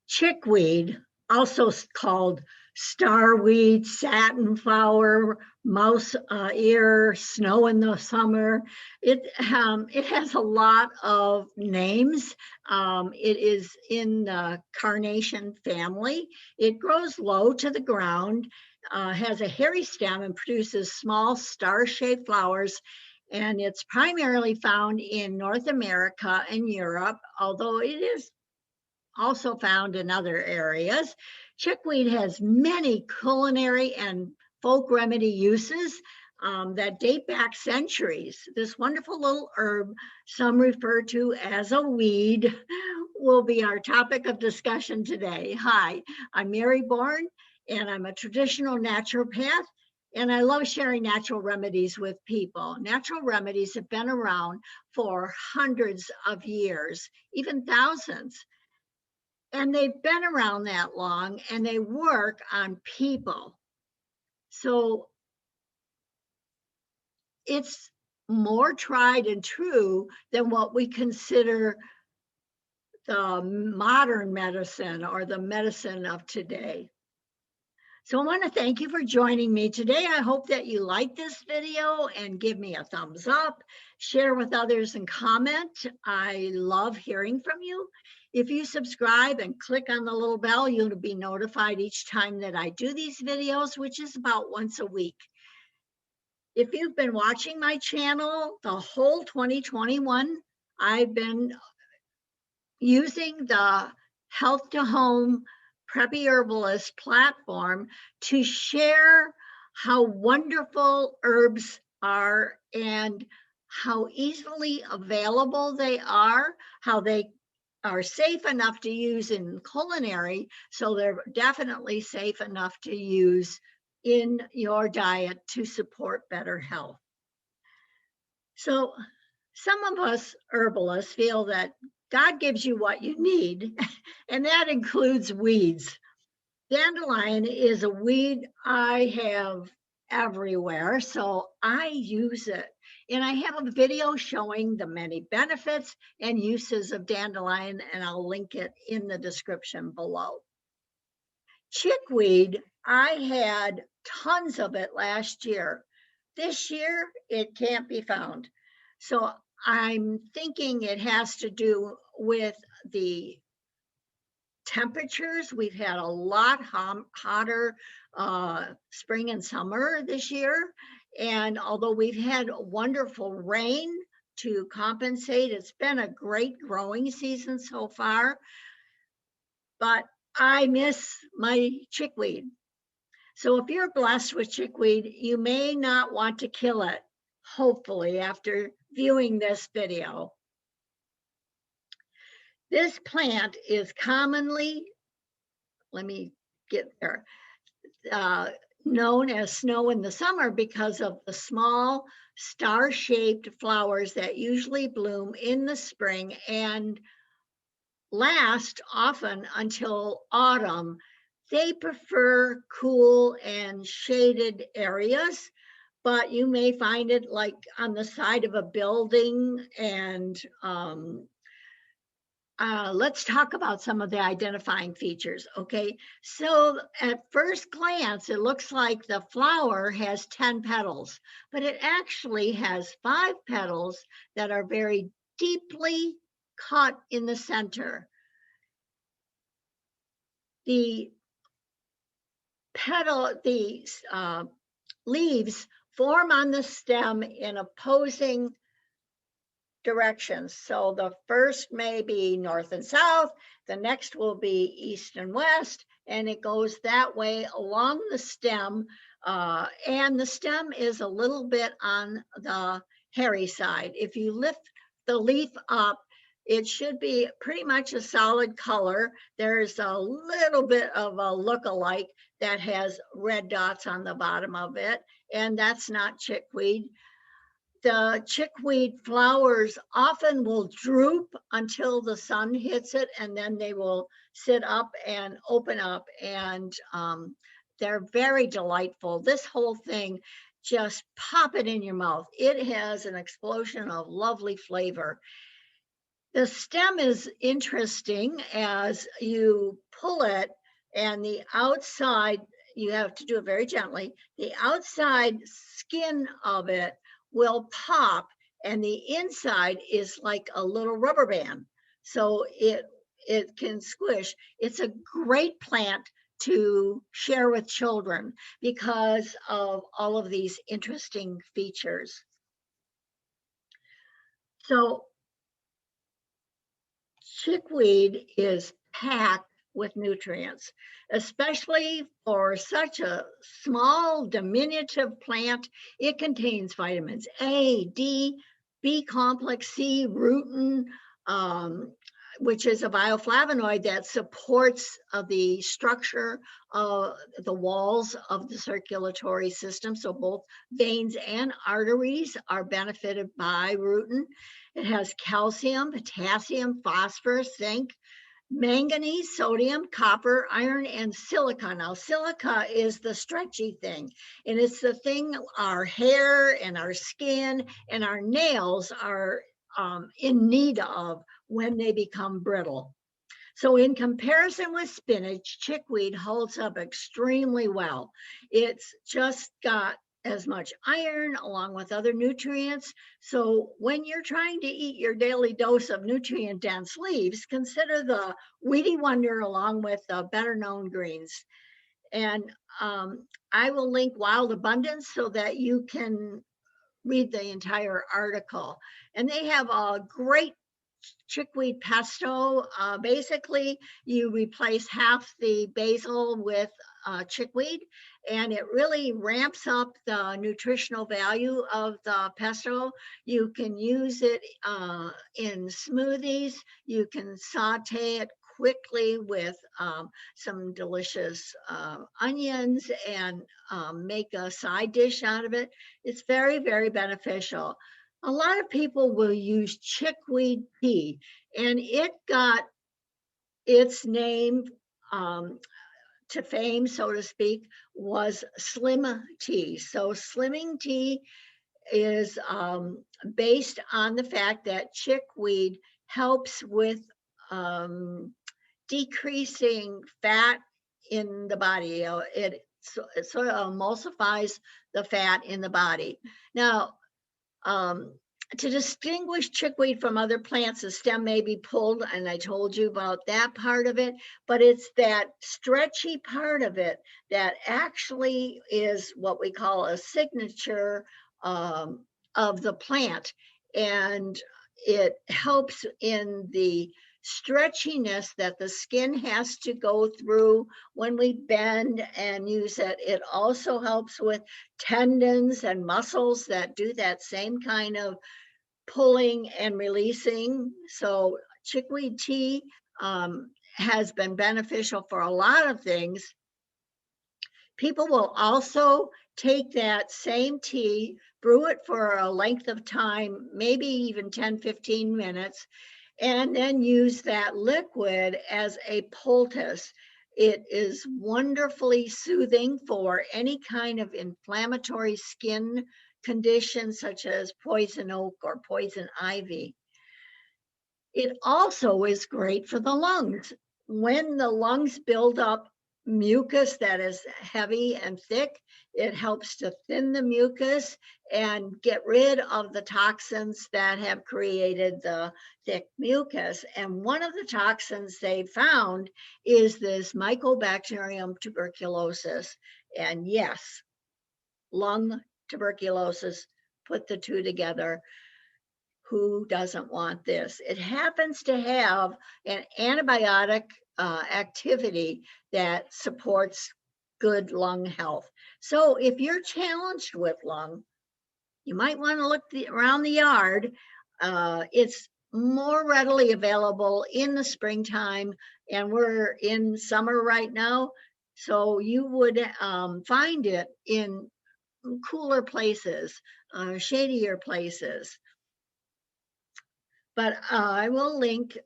Chickweed, also called starweed, satinflower, mouse ear, snow in the summer. It has a lot of names. It is in the carnation family. It grows low to the ground, has a hairy stem, and produces small star-shaped flowers. And it's primarily found in North America and Europe, although it is also found in other areas. Chickweed has many culinary and folk remedy uses that date back centuries. This wonderful little herb, some refer to as a weed, will be our topic of discussion today. Hi, I'm Mary Bourne, and I'm a traditional naturopath, and I love sharing natural remedies with people. Natural remedies have been around for hundreds of years, even thousands. And they've been around that long and they work on people. So it's more tried and true than what we consider the modern medicine or the medicine of today. So I want to thank you for joining me today. I hope that you like this video and give me a thumbs up, share with others, and comment. I love hearing from you. If you subscribe and click on the little bell, you'll be notified each time that I do these videos, which is about once a week. If you've been watching my channel the whole 2021, I've been using the Health to Home Preppy Herbalist platform to share how wonderful herbs are and how easily available they are, how they are safe enough to use in culinary, so they're definitely safe enough to use in your diet to support better health. So some of us herbalists feel that God gives you what you need, and that includes weeds. Dandelion is a weed I have everywhere, so I use it. And I have a video showing the many benefits and uses of dandelion, and I'll link it in the description below. Chickweed, I had tons of it last year. This year, it can't be found. So I'm thinking it has to do with the temperatures. We've had a lot hotter spring and summer this year. And although we've had wonderful rain to compensate, it's been a great growing season so far. But I miss my chickweed. So if you're blessed with chickweed, you may not want to kill it, hopefully, after viewing this video. This plant is commonly, let me get there, known as snow in the summer because of the small star-shaped flowers that usually bloom in the spring and last often until autumn. They prefer cool and shaded areas, but you may find it like on the side of a building. And let's talk about some of the identifying features, okay? So at first glance, it looks like the flower has 10 petals, but it actually has 5 petals that are very deeply cut in the center. The leaves form on the stem in opposing directions. So the first may be north and south, the next will be east and west, and it goes that way along the stem. And the stem is a little bit on the hairy side. If you lift the leaf up, it should be pretty much a solid color. There's a little bit of a look-alike that has red dots on the bottom of it, and that's not chickweed. The chickweed flowers often will droop until the sun hits it, and then they will sit up and open up, and they're very delightful. This whole thing, just pop it in your mouth. It has an explosion of lovely flavor. The stem is interesting as you pull it, and the outside, you have to do it very gently. The outside skin of it will pop, and the inside is like a little rubber band. So it can squish. It's a great plant to share with children because of all of these interesting features. So chickweed is packed with nutrients, especially for such a small, diminutive plant. It contains vitamins A, D, B complex, C, rutin, um, which is a bioflavonoid that supports the structure of the walls of the circulatory system. So both veins and arteries are benefited by rutin. It has calcium, potassium, phosphorus, zinc, manganese, sodium, copper, iron, and silica. Now, silica is the stretchy thing, and it's the thing our hair and our skin and our nails are in need of when they become brittle. So in comparison with spinach, chickweed holds up extremely well. It's just got as much iron along with other nutrients. So when you're trying to eat your daily dose of nutrient dense leaves, consider the weedy wonder along with the better known greens. And I will link Wild Abundance so that you can read the entire article. And they have a great chickweed pesto. Basically, you replace half the basil with chickweed, and it really ramps up the nutritional value of the pesto. You can use it in smoothies. You can saute it quickly with some delicious onions and make a side dish out of it. It's very, very beneficial. A lot of people will use chickweed tea, and it got its name to fame, so to speak, was slim tea. So slimming tea is based on the fact that chickweed helps with um, decreasing fat in the body. It sort of emulsifies the fat in the body. Now, um, to distinguish chickweed from other plants, the stem may be pulled, and I told you about that part of it, but it's that stretchy part of it that actually is what we call a signature of the plant. And it helps in the stretchiness that the skin has to go through when we bend and use it. It also helps with tendons and muscles that do that same kind of pulling and releasing. So chickweed tea has been beneficial for a lot of things. People will also take that same tea, brew it for a length of time, maybe even 10, 15 minutes, and then use that liquid as a poultice. It is wonderfully soothing for any kind of inflammatory skin condition, such as poison oak or poison ivy. It also is great for the lungs. When the lungs build up mucus that is heavy and thick, it helps to thin the mucus and get rid of the toxins that have created the thick mucus. And one of the toxins they found is this Mycobacterium tuberculosis. And yes, lung tuberculosis, put the two together. Who doesn't want this? It happens to have an antibiotic activity that supports good lung health. So if you're challenged with lung, you might want to look around the yard. It's more readily available in the springtime, and we're in summer right now. So you would find it in cooler places, shadier places. But I will link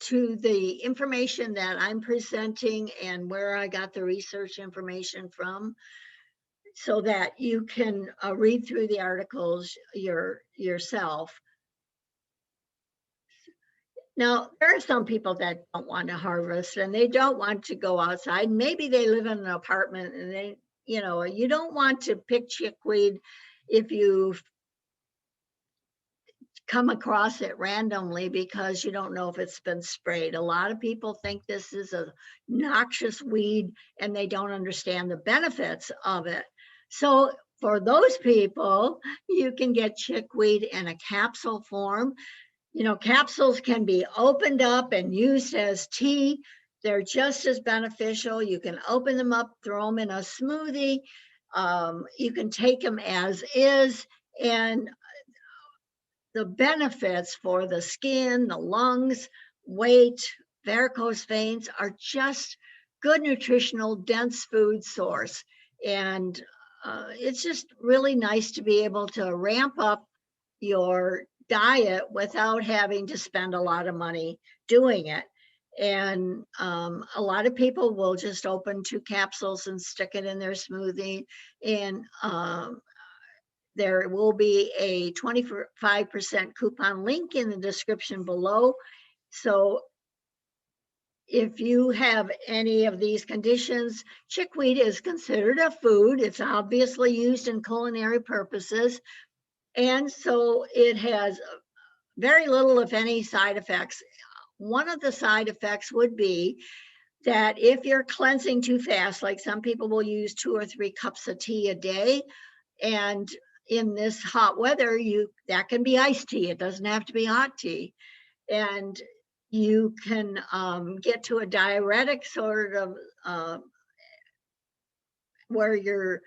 to the information that I'm presenting and where I got the research information from so that you can read through the articles yourself. Now, there are some people that don't want to harvest and they don't want to go outside. Maybe they live in an apartment and they, you don't want to pick chickweed if you come across it randomly because you don't know if it's been sprayed. A lot of people think this is a noxious weed and they don't understand the benefits of it. So for those people, you can get chickweed in a capsule form. Capsules can be opened up and used as tea. They're just as beneficial. You can open them up, throw them in a smoothie. You can take them as is, and the benefits for the skin, the lungs, weight, varicose veins are just good nutritional, dense food source. And it's just really nice to be able to ramp up your diet without having to spend a lot of money doing it. And a lot of people will just open 2 capsules and stick it in their smoothie. And there will be a 25% coupon link in the description below. So if you have any of these conditions, chickweed is considered a food. It's obviously used in culinary purposes. And so it has very little, if any, side effects. One of the side effects would be that if you're cleansing too fast, like some people will use 2 or 3 cups of tea a day, and in this hot weather, that can be iced tea. It doesn't have to be hot tea. And you can get to a diuretic sort of where you're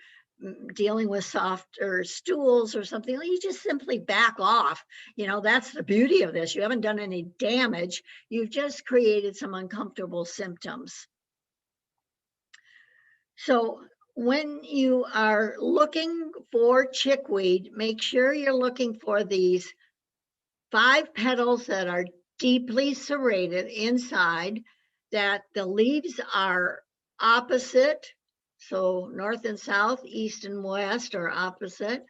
dealing with softer stools or something. You just simply back off. That's the beauty of this. You haven't done any damage. You've just created some uncomfortable symptoms. So when you are looking for chickweed, make sure you're looking for these 5 petals that are deeply serrated inside, that the leaves are opposite. So north and south, east and west are opposite.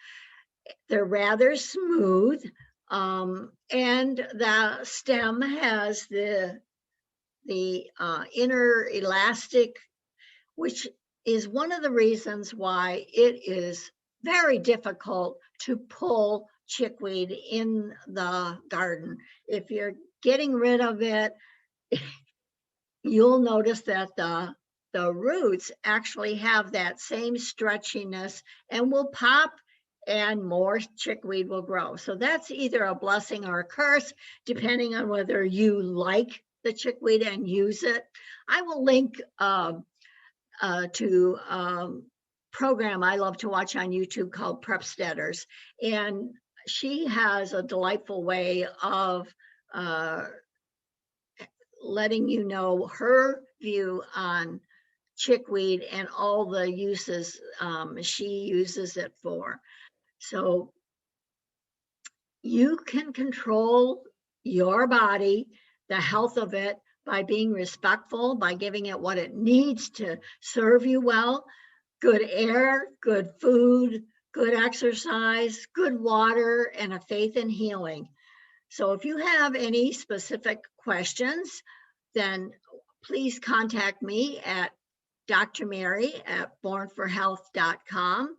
They're rather smooth. And the stem has the inner elastic, which is one of the reasons why it is very difficult to pull chickweed in the garden. If you're getting rid of it, you'll notice that the roots actually have that same stretchiness and will pop and more chickweed will grow. So that's either a blessing or a curse, depending on whether you like the chickweed and use it. I will link to program I love to watch on YouTube called Preppsteaders. And she has a delightful way of letting you know her view on chickweed and all the uses she uses it for. So you can control your body, the health of it, by being respectful, by giving it what it needs to serve you well. Good air, good food, good exercise, good water, and a faith in healing. So if you have any specific questions, then please contact me at Dr. Mary at bornforhealth.com,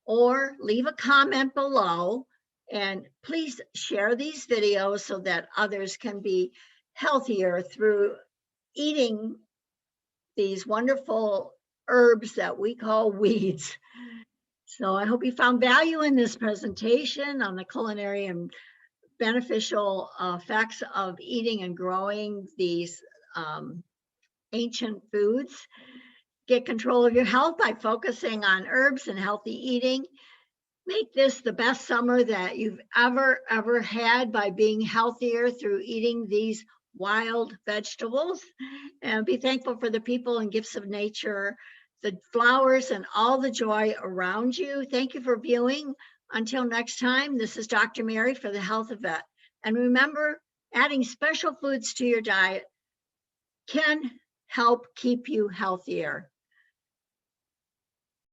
or leave a comment below, and please share these videos so that others can be healthier through eating these wonderful herbs that we call weeds. So I hope you found value in this presentation on the culinary and beneficial effects of eating and growing these ancient foods. Get control of your health by focusing on herbs and healthy eating. Make this the best summer that you've ever had by being healthier through eating these wild vegetables, and be thankful for the people and gifts of nature, the flowers, and all the joy around you. Thank you for viewing. Until next time, this is Dr. Mary for the Health of Vet. And remember, adding special foods to your diet can help keep you healthier.